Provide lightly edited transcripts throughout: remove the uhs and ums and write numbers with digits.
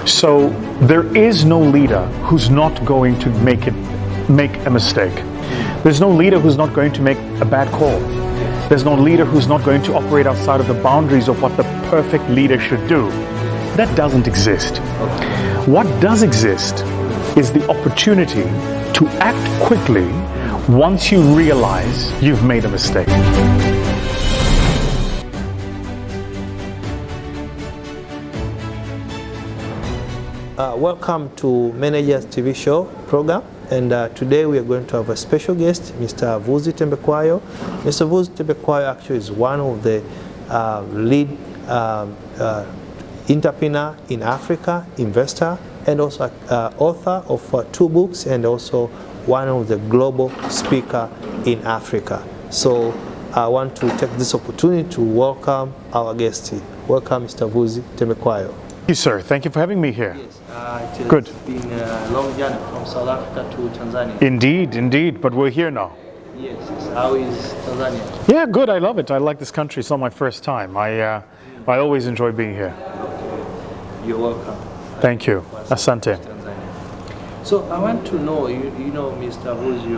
So there is no leader who's not going to make a mistake. There's no leader who's not going to make a bad call. There's no leader who's not going to operate outside of the boundaries of what the perfect leader should do. That doesn't exist. What does exist is the opportunity to act quickly once you realize you've made a mistake. Welcome to Managers TV show program, and today we are going to have a special guest, Mr. Vusi Thembekwayo. Mr. Vusi Thembekwayo actually is one of the lead entrepreneur in Africa, investor, and also author of 2 books, and also one of the global speaker in Africa. So I want to take this opportunity to welcome our guest. Welcome, Mr. Vusi Thembekwayo. Thank you, sir. Thank you for having me here. Yes, it Good. has been a long journey from South Africa to Tanzania. Indeed, but we're here now. Yes. How is Tanzania? Yeah, good. I love it. I like this country. It's not my first time. I always enjoy being here. Okay. You're welcome. Thank you. Asante. Tanzania. So I want to know, you know, Mr. Vusi,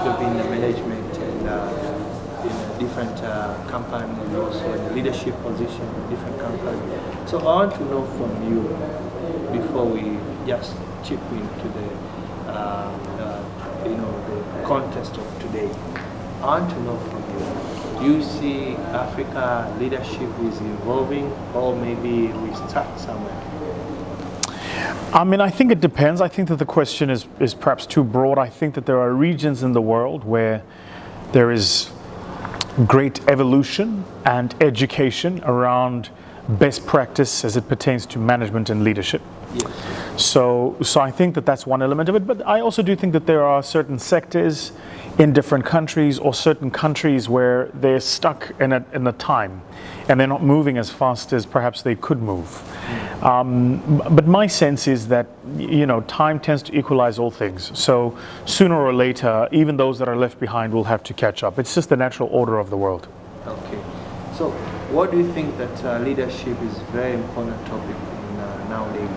you've been in the management and in a different company, and also in a leadership position in different companies. So I want to know from you, before we just chip into the the contest of today. I want to know from you, do you see Africa leadership is evolving, or maybe we stuck somewhere? I mean, I think it depends. I think that the question is perhaps too broad. I think that there are regions in the world where there is great evolution and education around best practice as it pertains to management and leadership. Yes. So I think that that's one element of it, but I also do think that there are certain sectors in different countries, or certain countries where they're stuck in a time and they're not moving as fast as perhaps they could move. But my sense is that, you know, time tends to equalize all things. So sooner or later, even those that are left behind will have to catch up. It's just the natural order of the world. Okay. So what do you think that leadership is a very important topic nowadays?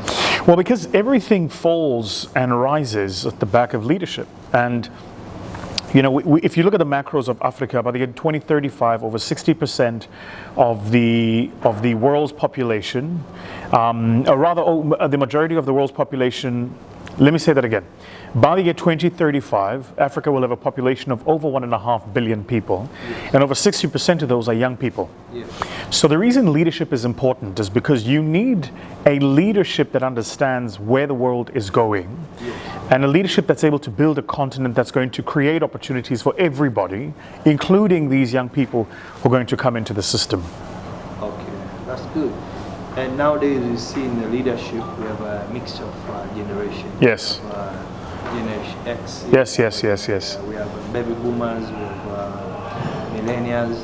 Well, because everything falls and rises at the back of leadership. And you know, if you look at the macros of Africa, by the year 2035, over 60% of the world's population, or rather, the majority of the world's population. Let me say that again. By the year 2035, Africa will have a population of over 1.5 billion people, yes, and over 60% of those are young people. Yes. So the reason leadership is important is because you need a leadership that understands where the world is going, yes, and a leadership that's able to build a continent that's going to create opportunities for everybody, including these young people who are going to come into the system. Okay, that's good. And nowadays we see in the leadership we have a mix of generations. Yes. Generation X. Yes. We have baby boomers, we have millennials.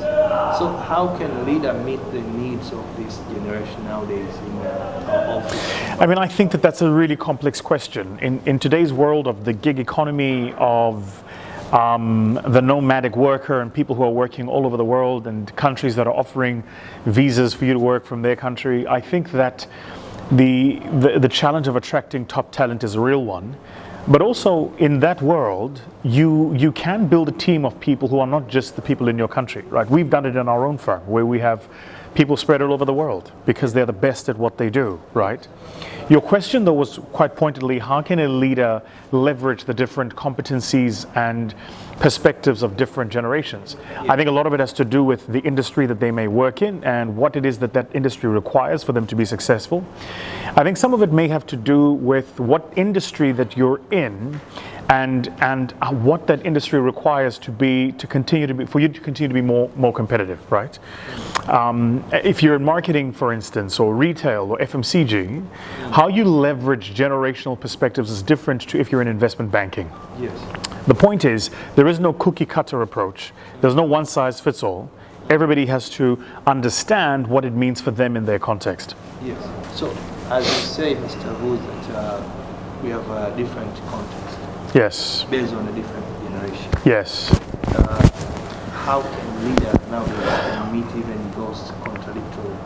So how can a leader meet the needs of this generation nowadays in our office? I mean, I think that that's a really complex question. In today's world of the gig economy, of the nomadic worker and people who are working all over the world, and countries that are offering visas for you to work from their country, I think that the challenge of attracting top talent is a real one. But also in that world, you can build a team of people who are not just the people in your country, right? We've done it in our own firm, where we have people spread all over the world because they're the best at what they do, right? Your question, though, was quite pointedly, how can a leader leverage the different competencies and perspectives of different generations? I think a lot of it has to do with the industry that they may work in and what it is that that industry requires for them to be successful. I think some of it may have to do with what industry that you're in and what that industry requires for you to continue to be more competitive, right? If you're in marketing, for instance, or retail or FMCG, how you leverage generational perspectives is different to if you're in investment banking. Yes. The point is, there is no cookie cutter approach. There's no one size fits all. Everybody has to understand what it means for them in their context. Yes. So, as you say, Mr. Vusi, that we have a different context. Yes. Based on a different generation. Yes. How can leaders nowadays meet even those contradictory,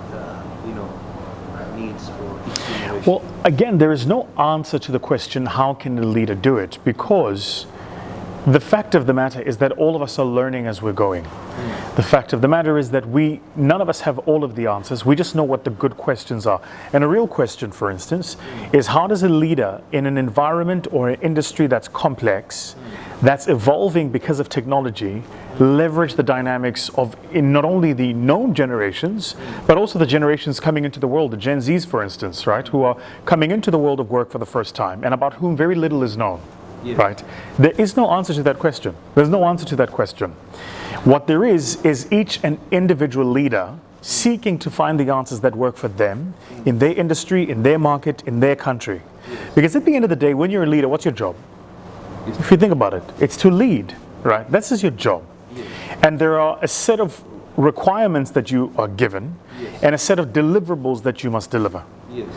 needs for each generation? Well, again, there is no answer to the question, how can a leader do it? Because the fact of the matter is that all of us are learning as we're going. The fact of the matter is that none of us have all of the answers. We just know what the good questions are. And a real question, for instance, is how does a leader in an environment or an industry that's complex, that's evolving because of technology, leverage the dynamics of in not only the known generations, but also the generations coming into the world, the Gen Zs, for instance, right, who are coming into the world of work for the first time and about whom very little is known. Yes. Right? There is no answer to that question. There's no answer to that question. What there is each and individual leader seeking to find the answers that work for them in their industry, in their market, in their country. Because at the end of the day, when you're a leader, what's your job? If you think about it, it's to lead, right? That's just your job. And there are a set of requirements that you are given and a set of deliverables that you must deliver. Yes.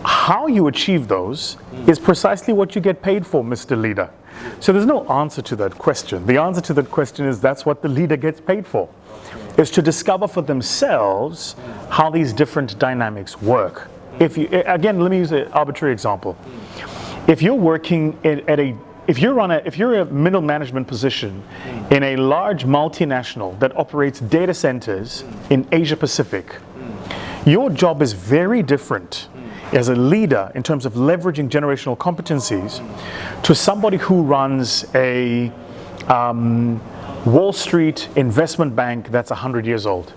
How you achieve those is precisely what you get paid for, Mr. Leader. So there's no answer to that question. The answer to that question is that's what the leader gets paid for, is to discover for themselves how these different dynamics work. If you, again, let me use an arbitrary example. If you're working if you're a middle management position in a large multinational that operates data centers in Asia Pacific, your job is very different as a leader in terms of leveraging generational competencies to somebody who runs a Wall Street investment bank that's 100 years old.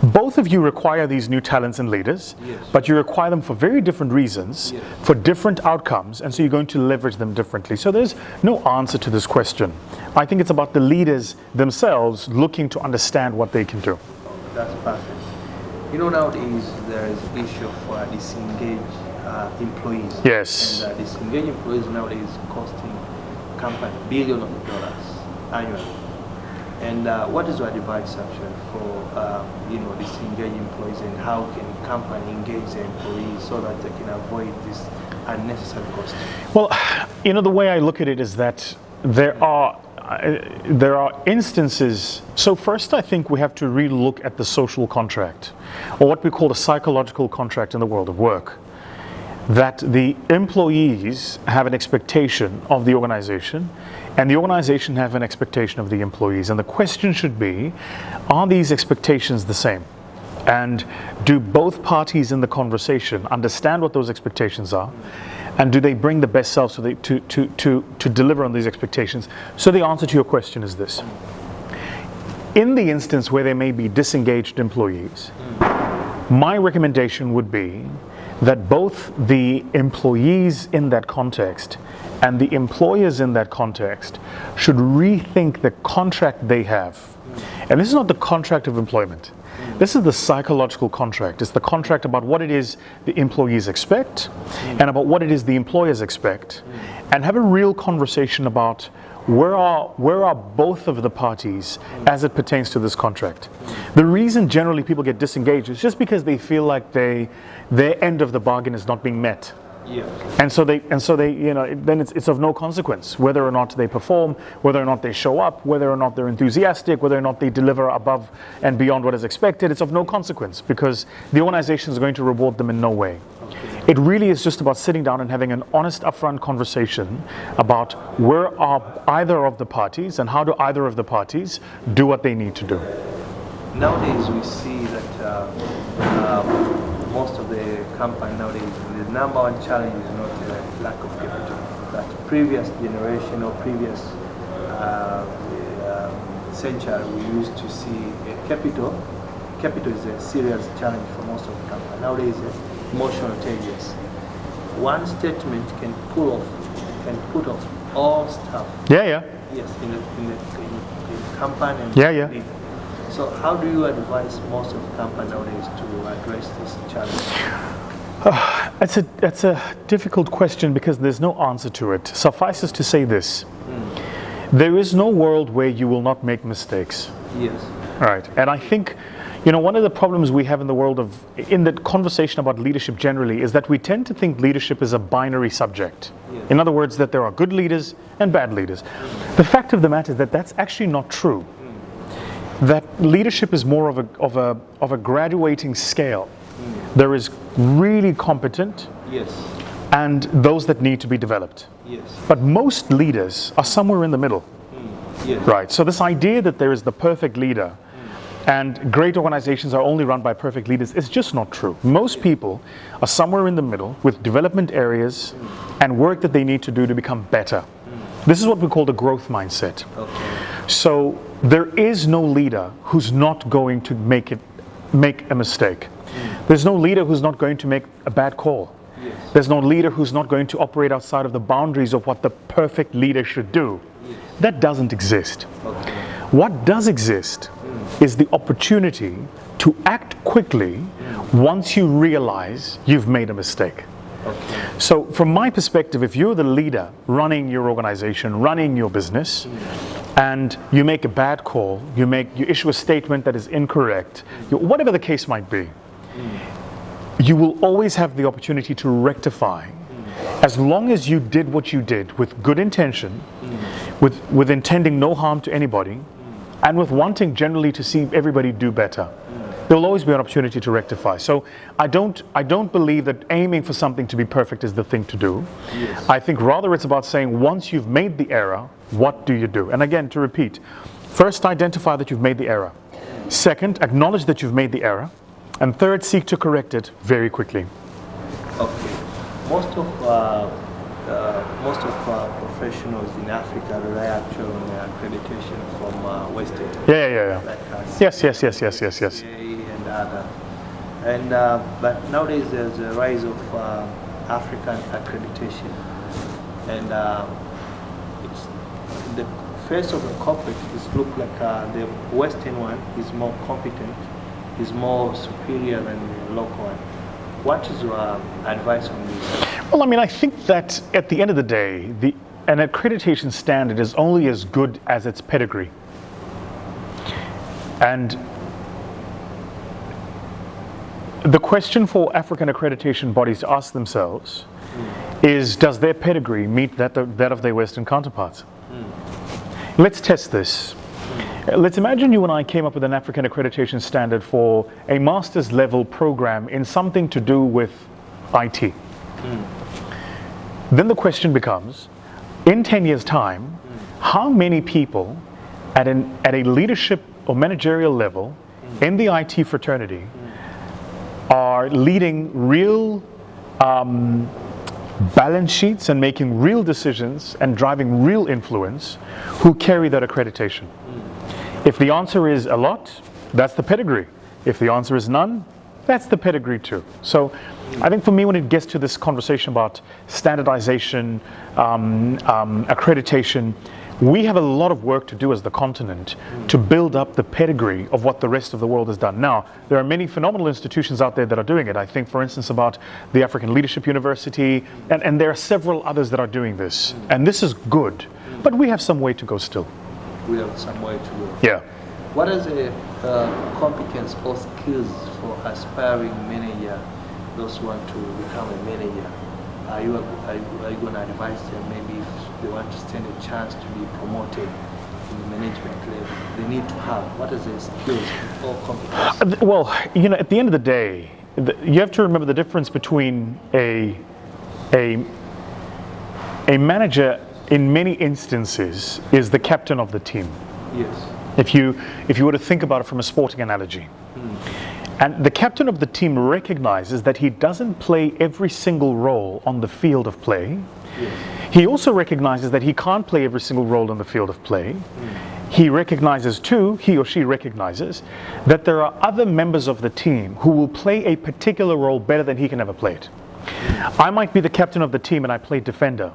Both of you require these new talents and leaders, but you require them for very different reasons, for different outcomes, and so you're going to leverage them differently. So there's no answer to this question. I think it's about the leaders themselves looking to understand what they can do. That's perfect. You know, nowadays there is issue of disengaged employees. Yes. And disengaged employees nowadays costing company billions of dollars annually. And what is your advice actually for disengaged employees, and how can company engage their employees so that they can avoid this unnecessary cost? Well, the way I look at it is that there are instances. So first, I think we have to really look at the social contract, or what we call the psychological contract in the world of work, that the employees have an expectation of the organization, and the organization have an expectation of the employees. And the question should be, are these expectations the same? And do both parties in the conversation understand what those expectations are? And do they bring the best selves to deliver on these expectations? So the answer to your question is this. In the instance where there may be disengaged employees, my recommendation would be that both the employees in that context and the employers in that context should rethink the contract they have. And this is not the contract of employment. This is the psychological contract. It's the contract about what it is the employees expect and about what it is the employers expect, and have a real conversation about where are both of the parties as it pertains to this contract. The reason generally people get disengaged is just because they feel like their end of the bargain is not being met. Yeah. And so they, then it's of no consequence whether or not they perform, whether or not they show up, whether or not they're enthusiastic, whether or not they deliver above and beyond what is expected. It's of no consequence because the organization is going to reward them in no way. It really is just about sitting down and having an honest, upfront conversation about where are either of the parties and how do either of the parties do what they need to do. Nowadays we see that most of the company nowadays, the number one challenge is not lack of capital. That previous generation or previous century, we used to see capital. Capital is a serious challenge for most of the company. Nowadays, emotional intelligence. One statement can put off all stuff. Yeah. Yes, in the company. And Yeah. So how do you advise most of the company nowadays to address this challenge? That's a difficult question because there's no answer to it. Suffices to say this. There is no world where you will not make mistakes. Yes. Right. And I think, one of the problems we have in the world in the conversation about leadership generally is that we tend to think leadership is a binary subject. Yes. In other words, that there are good leaders and bad leaders. The fact of the matter is that that's actually not true. That leadership is more of a graduating scale. There is really competent Yes. and those that need to be developed. Yes. But most leaders are somewhere in the middle, Yes. right? So this idea that there is the perfect leader and great organizations are only run by perfect leaders is just not true. Most people are somewhere in the middle with development areas and work that they need to do to become better. This is what we call the growth mindset. Okay. So there is no leader who's not going to make a mistake. There's no leader who's not going to make a bad call. Yes. There's no leader who's not going to operate outside of the boundaries of what the perfect leader should do. Yes. That doesn't exist. Okay. What does exist is the opportunity to act quickly once you realize you've made a mistake. Okay. So from my perspective, if you're the leader running your organization, running your business, and you make a bad call, you issue a statement that is incorrect, whatever the case might be, you will always have the opportunity to rectify as long as you did what you did with good intention, with intending no harm to anybody, and with wanting generally to see everybody do better. There will always be an opportunity to rectify. So I don't believe that aiming for something to be perfect is the thing to do. Yes. I think rather it's about saying once you've made the error, what do you do? And again, to repeat, first identify that you've made the error. Second, acknowledge that you've made the error. And third, seek to correct it very quickly. Okay. Most of professionals in Africa rely actually on accreditation from Western. Yeah. Like Yes. CA and other. And but nowadays there's a rise of African accreditation, and it's the face of the corporate is look like the Western one is more competent, is more superior than the local one. What is your advice on this? Well, I mean, I think that at the end of the day, an accreditation standard is only as good as its pedigree. And the question for African accreditation bodies to ask themselves is, does their pedigree meet that of their Western counterparts? Let's test this. Let's imagine you and I came up with an African accreditation standard for a master's level program in something to do with IT. Then the question becomes, in 10 years' time, how many people at a leadership or managerial level in the IT fraternity are leading real balance sheets and making real decisions and driving real influence who carry that accreditation? If the answer is a lot, that's the pedigree. If the answer is none, that's the pedigree too. So I think for me, when it gets to this conversation about standardization, accreditation, we have a lot of work to do as the continent to build up the pedigree of what the rest of the world has done. Now, there are many phenomenal institutions out there that are doing it. I think, for instance, about the African Leadership University, and there are several others that are doing this. And this is good, but we have some way to go still. We have some way to go. Yeah. What is the competence or skills for aspiring manager, those who want to become a manager? Are you going to advise them maybe if they want to stand a chance to be promoted in the management level, they need to have? What is the skills or competence? Well, at the end of the day, you have to remember the difference between a manager in many instances is the captain of the team. Yes. If you were to think about it from a sporting analogy. And the captain of the team recognizes that he doesn't play every single role on the field of play. Yes. He also recognizes that he can't play every single role on the field of play. He recognizes too, he or she recognizes, that there are other members of the team who will play a particular role better than he can ever play it. I might be the captain of the team and I play defender.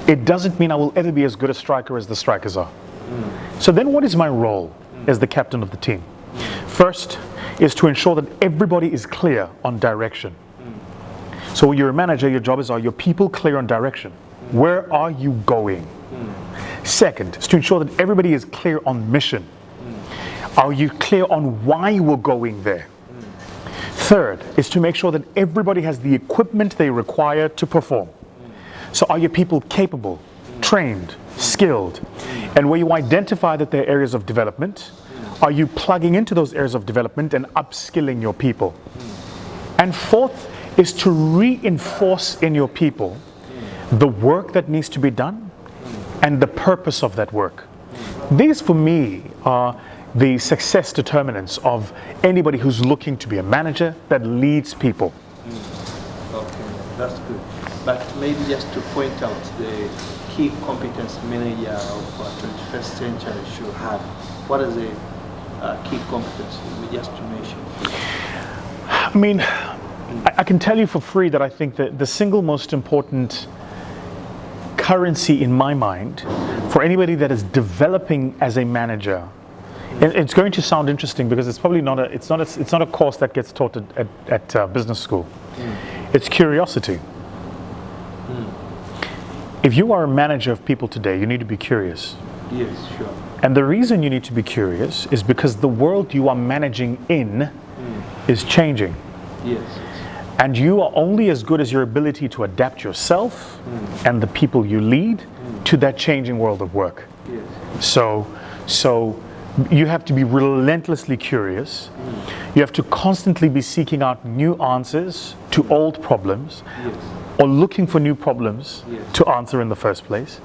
It doesn't mean I will ever be as good a striker as the strikers are. So then what is my role as the captain of the team? First is to ensure that everybody is clear on direction. So when you're a manager, your job is, are your people clear on direction? Where are you going? Second is to ensure that everybody is clear on mission. Are you clear on why we're going there? Third is to make sure that everybody has the equipment they require to perform. So are your people capable, trained, skilled? And where you identify that there are areas of development, are you plugging into those areas of development and upskilling your people? And fourth is to reinforce in your people the work that needs to be done and the purpose of that work. These, for me, are the success determinants of anybody who's looking to be a manager that leads people. Okay, that's good. But maybe just to point out the key competence manager of 21st century should have. What is the key competence, just to mention? I mean, I can tell you for free that I think that the single most important currency in my mind for anybody that is developing as a manager, and it's going to sound interesting because it's probably not a course that gets taught at business school. It's curiosity. If you are a manager of people today, you need to be curious. Yes, sure. And the reason you need to be curious is because the world you are managing in is changing. Yes. And you are only as good as your ability to adapt yourself and the people you lead to that changing world of work. Yes. So you have to be relentlessly curious. You have to constantly be seeking out new answers to old problems, Yes. or looking for new problems Yes. to answer in the first place.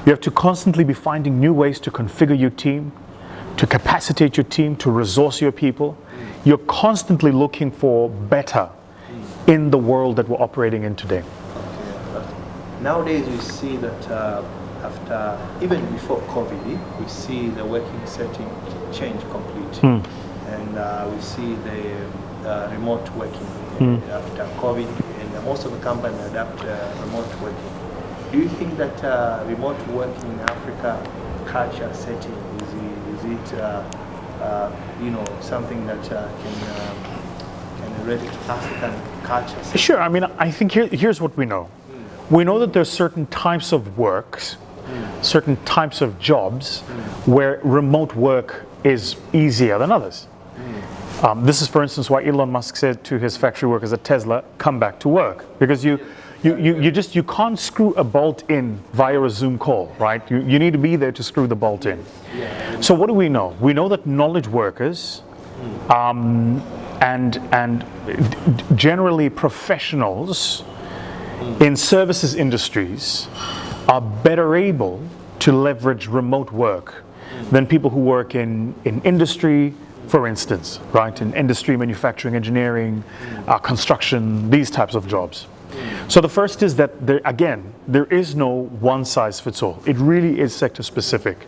You have to constantly be finding new ways to configure your team, to capacitate your team, to resource your people. You're constantly looking for better in the world that we're operating in today. Okay. Nowadays we see that after, even before COVID, we see the working setting change completely. And we see the remote working after COVID, and most of the companies adapt remote working. Do you think that remote working in Africa culture setting, is it something that can relate to African culture setting? Sure, I mean, I think here's what we know. We know that there's certain types of works, certain types of jobs where remote work is easier than others. This is, for instance, why Elon Musk said to his factory workers at Tesla, come back to work. Because you can't screw a bolt in via a Zoom call, right? You need to be there to screw the bolt in. So what do we know? We know that knowledge workers and generally professionals in services industries are better able to leverage remote work than people who work in industry, for instance, right? In industry, manufacturing, engineering, construction, these types of jobs. So the first is that, there is no one size fits all. It really is sector specific.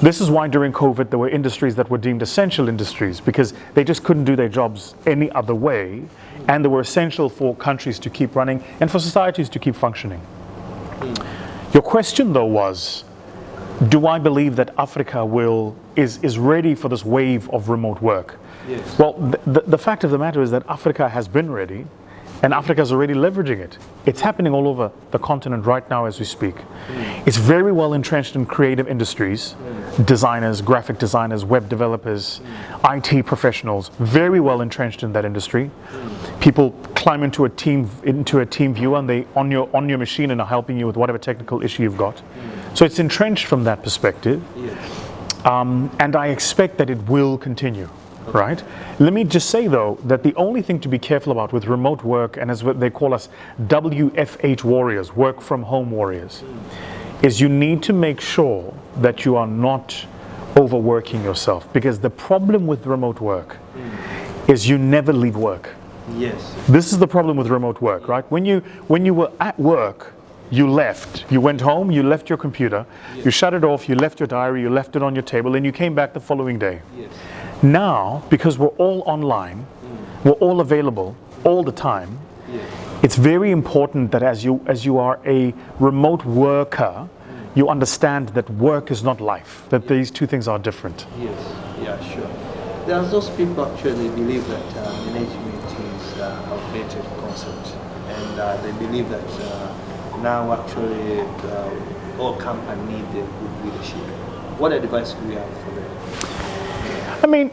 This is why during COVID there were industries that were deemed essential industries because they just couldn't do their jobs any other way, and they were essential for countries to keep running and for societies to keep functioning. Your question though was, do I believe that Africa is ready for this wave of remote work? Yes. Well, the fact of the matter is that Africa has been ready, and Africa is already leveraging it. It's happening all over the continent right now as we speak. It's very well entrenched in creative industries, designers, graphic designers, web developers, IT professionals, very well entrenched in that industry. People climb into a team viewer and they on your machine and are helping you with whatever technical issue you've got. So it's entrenched from that perspective. And I expect that it will continue. Right? Let me just say though that the only thing to be careful about with remote work, and as what they call us WFH warriors, work from home warriors, is you need to make sure that you are not overworking yourself, because the problem with remote work is you never leave work. Yes. This is the problem with remote work, right? When you were at work, you left. You went home, you left your computer, you shut it off, you left your diary, you left it on your table, and you came back the following day. Yes. Now, because we're all online, we're all available all the time, it's very important that as you are a remote worker, you understand that work is not life, that these two things are different. Yes, yeah, sure. There are those people actually believe that management is an outdated concept, and they believe that now actually all companies need a good leadership. What advice do we have for them? I mean,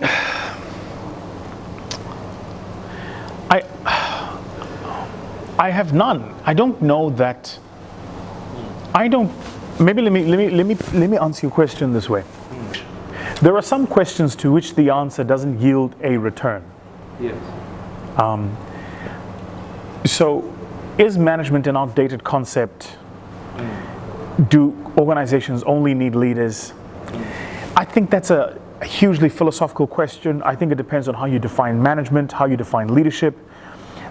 I have none. I don't know that. Maybe let me answer your question this way. There are some questions to which the answer doesn't yield a return. Yes. So, is management an outdated concept? Do organizations only need leaders? I think that's a hugely philosophical question. I think it depends on how you define management, how you define leadership.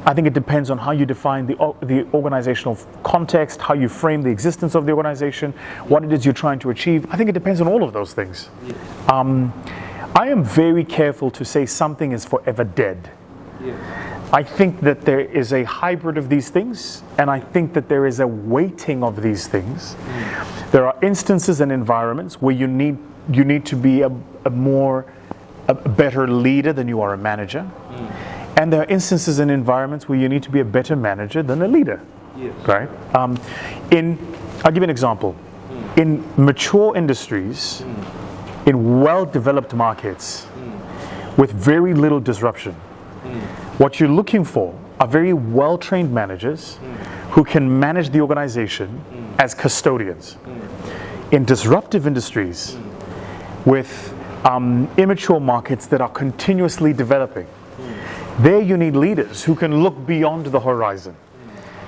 I think it depends on how you define the organizational context, how you frame the existence of the organization, what it is you're trying to achieve. I think it depends on all of those things. I am very careful to say something is forever dead. I think that there is a hybrid of these things, and I think that there is a weighting of these things. There are instances and environments where you need to be a better leader than you are a manager. And there are instances and environments where you need to be a better manager than a leader. Right? I'll give you an example. In mature industries, in well-developed markets, with very little disruption, what you're looking for are very well-trained managers who can manage the organization as custodians. In disruptive industries, with immature markets that are continuously developing, there you need leaders who can look beyond the horizon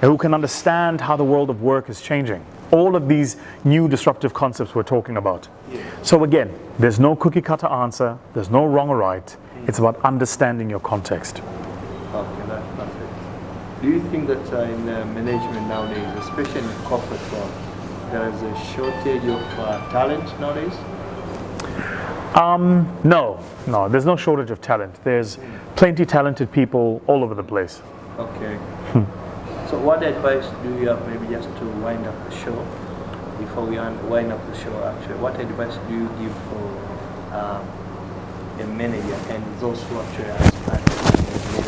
and who can understand how the world of work is changing. All of these new disruptive concepts we're talking about. So again, there's no cookie cutter answer, there's no wrong or right. It's about understanding your context. Okay, that's perfect. Do you think that in management nowadays, especially in corporate world, there is a shortage of talent nowadays? No, there's no shortage of talent. There's plenty talented people all over the place. Okay. So what advice do you have, maybe just to wind up the show, before we wind up the show actually, what advice do you give for a manager and those who actually aspire to be for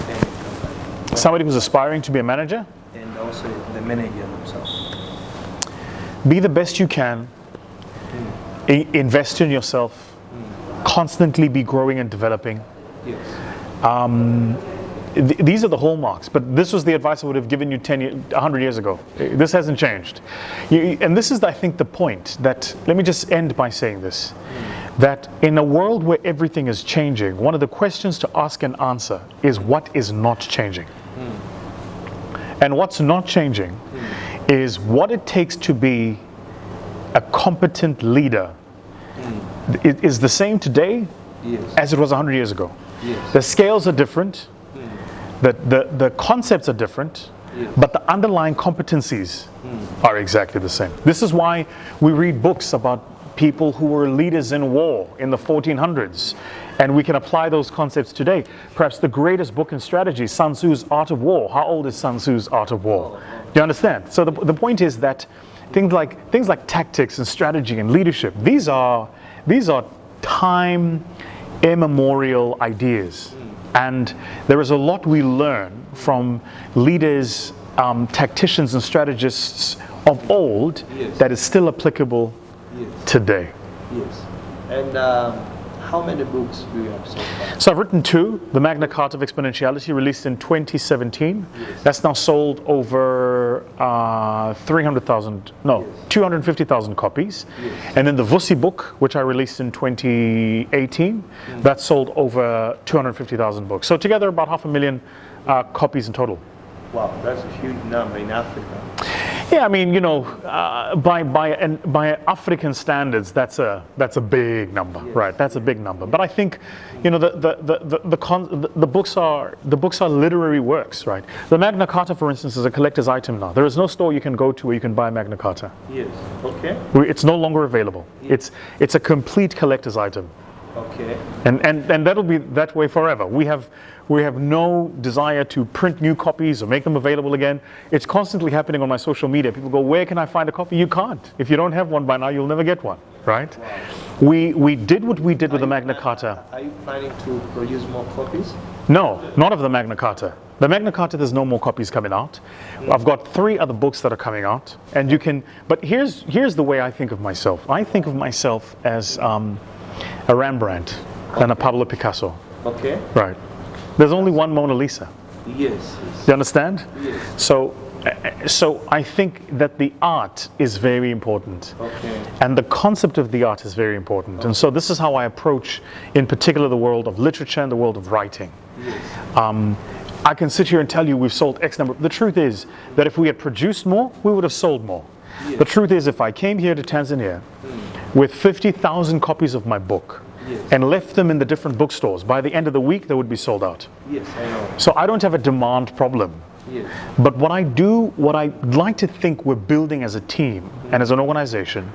any company? Somebody who's aspiring to be a manager? And also the manager themselves. Be the best you can. Invest in yourself. Constantly be growing and developing. These are the hallmarks, but this was the advice I would have given you 100 years ago. This hasn't changed. And this is, I think, the point that, let me just end by saying this, that in a world where everything is changing, one of the questions to ask and answer is what is not changing? And what's not changing is what it takes to be a competent leader. It is the same today as it was 100 years ago. The scales are different. The concepts are different, but the underlying competencies are exactly the same. This is why we read books about people who were leaders in war in the 1400s, and we can apply those concepts today. Perhaps the greatest book in strategy, Sun Tzu's Art of War. How old is Sun Tzu's Art of War? Do you understand? So the point is that things like tactics and strategy and leadership, these are time immemorial ideas. And there is a lot we learn from leaders, tacticians and strategists of old that is still applicable today. And how many books do you have so far? So I've written 2. The Magna Carta of Exponentiality, released in 2017. That's now sold over 250,000 copies. And then the Vusi book, which I released in 2018, that sold over 250,000 books. So together about 500,000 copies in total. Wow, that's a huge number in Africa. Yeah, I mean, by African standards, that's a big number, right? That's a big number. But I think, the books are literary works, right? The Magna Carta, for instance, is a collector's item now. There is no store you can go to where you can buy Magna Carta. Okay. It's no longer available. It's a complete collector's item. Okay. And that'll be that way forever. We have no desire to print new copies or make them available again. It's constantly happening on my social media. People go, where can I find a copy? You can't. If you don't have one by now, you'll never get one, right? Wow. We did what we did with the Magna Carta. Are you planning to produce more copies? No, not of the Magna Carta. The Magna Carta, there's no more copies coming out. I've got 3 other books that are coming out, and you can. But here's the way I think of myself. I think of myself as a Rembrandt and a Pablo Picasso. Okay. Right. There's only one Mona Lisa. Yes. You understand? Yes. So I think that the art is very important. Okay. And the concept of the art is very important. Okay. And so this is how I approach, in particular, the world of literature and the world of writing. Yes. I can sit here and tell you we've sold X number. The truth is that if we had produced more, we would have sold more. Yes. The truth is, if I came here to Tanzania with 50,000 copies of my book and left them in the different bookstores, by the end of the week, they would be sold out. Yes, I know. So I don't have a demand problem. Yes. But what I like to think we're building as a team and as an organization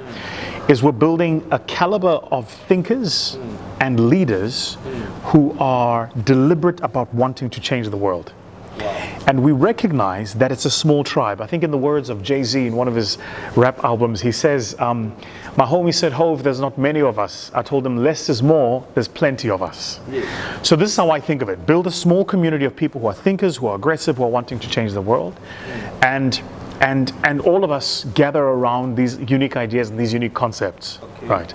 is we're building a caliber of thinkers and leaders who are deliberate about wanting to change the world. Wow. And we recognize that it's a small tribe. I think in the words of Jay-Z in one of his rap albums, he says, my homie said, Hove, there's not many of us. I told him, less is more, there's plenty of us. Yes. So this is how I think of it. Build a small community of people who are thinkers, who are aggressive, who are wanting to change the world. And all of us gather around these unique ideas and these unique concepts. Okay. Right.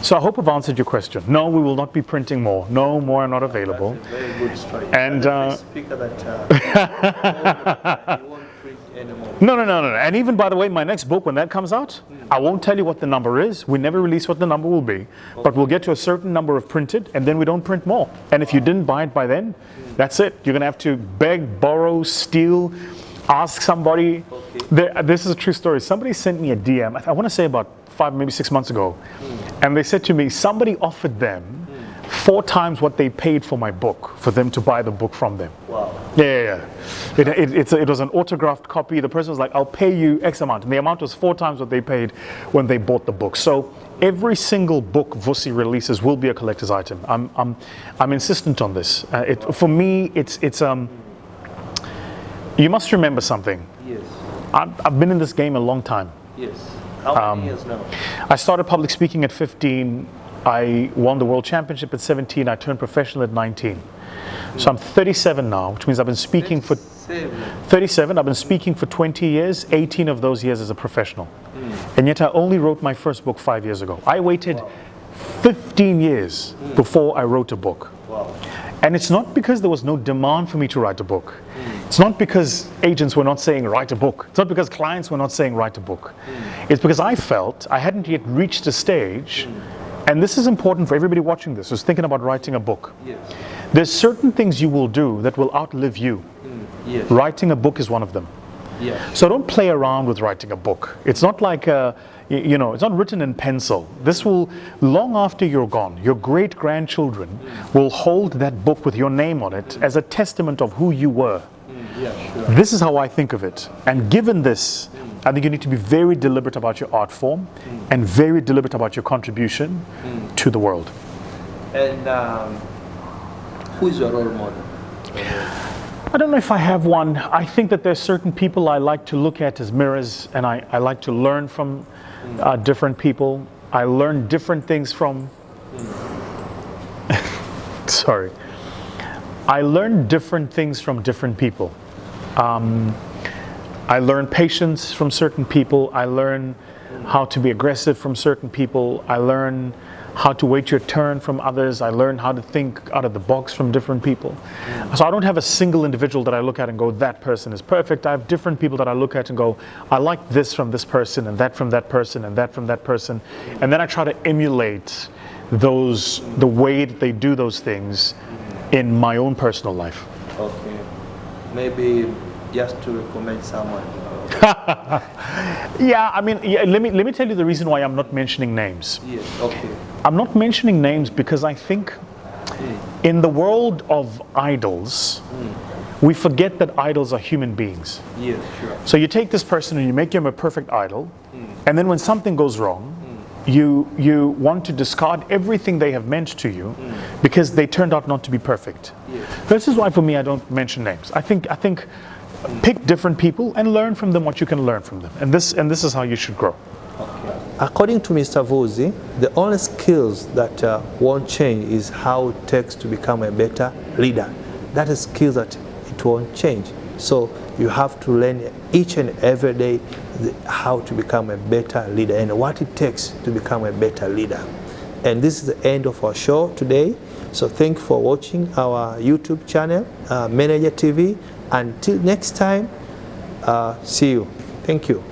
So I hope I've answered your question. No, we will not be printing more. No, more are not available. That's a very good story. And speaker that you won't print anymore. No. And even, by the way, my next book, when that comes out, I won't tell you what the number is. We never release what the number will be. But we'll get to a certain number of printed, and then we don't print more. And if you didn't buy it by then, that's it. You're going to have to beg, borrow, steal, ask somebody. Okay. This is a true story. Somebody sent me a DM, I want to say about 5, maybe 6 months ago. And they said to me, somebody offered them 4 times what they paid for my book for them to buy the book from them. Wow. Yeah. It was an autographed copy. The person was like, I'll pay you X amount. And the amount was 4 times what they paid when they bought the book. So every single book Vusi releases will be a collector's item. I'm insistent on this. For me, it's you must remember something. Yes. I've been in this game a long time. Yes. How many years now? I started public speaking at 15. I won the world championship at 17. I turned professional at 19. So I'm 37 now, which means I've been speaking for 37. I've been speaking for 20 years, 18 of those years as a professional. And yet I only wrote my first book 5 years ago. I waited 15 years before I wrote a book. Wow. And it's not because there was no demand for me to write a book. It's not because agents were not saying write a book. It's not because clients were not saying write a book. It's because I felt I hadn't yet reached a stage, and this is important for everybody watching this who's thinking about writing a book. Yes. There's certain things you will do that will outlive you. Yes. Writing a book is one of them. Yes. So don't play around with writing a book. It's not like it's not written in pencil. This will, long after you're gone, your great-grandchildren will hold that book with your name on it as a testament of who you were. Yeah, sure. This is how I think of it. And given this, I think you need to be very deliberate about your art form and very deliberate about your contribution to the world. And who is your role model? I don't know if I have one. I think that there's certain people I like to look at as mirrors, and I like to learn from different people. I learn different things from... Sorry. I learn different things from different people. I learn patience from certain people. I learn how to be aggressive from certain people. I learn how to wait your turn from others. I learn how to think out of the box from different people. So I don't have a single individual that I look at and go, that person is perfect. I have different people that I look at and go, I like this from this person, and that from that person, and that from that person. And then I try to emulate the way that they do those things in my own personal life. Okay. Maybe just to recommend someone. Yeah, I mean, let me tell you the reason why I'm not mentioning names. Yes, okay. I'm not mentioning names because I think in the world of idols, we forget that idols are human beings. Yes, sure. So you take this person and you make him a perfect idol, and then when something goes wrong, you want to discard everything they have meant to you because they turned out not to be perfect. Yes. This is why for me I don't mention names. I think pick different people and learn from them what you can learn from them. And this is how you should grow. Okay. According to Mr. Vusi, the only skills that won't change is how it takes to become a better leader. That is skills that it won't change. So you have to learn each and every day how to become a better leader and what it takes to become a better leader. And this is the end of our show today. So thank you for watching our YouTube channel, Manager TV. Until next time, see you. Thank you.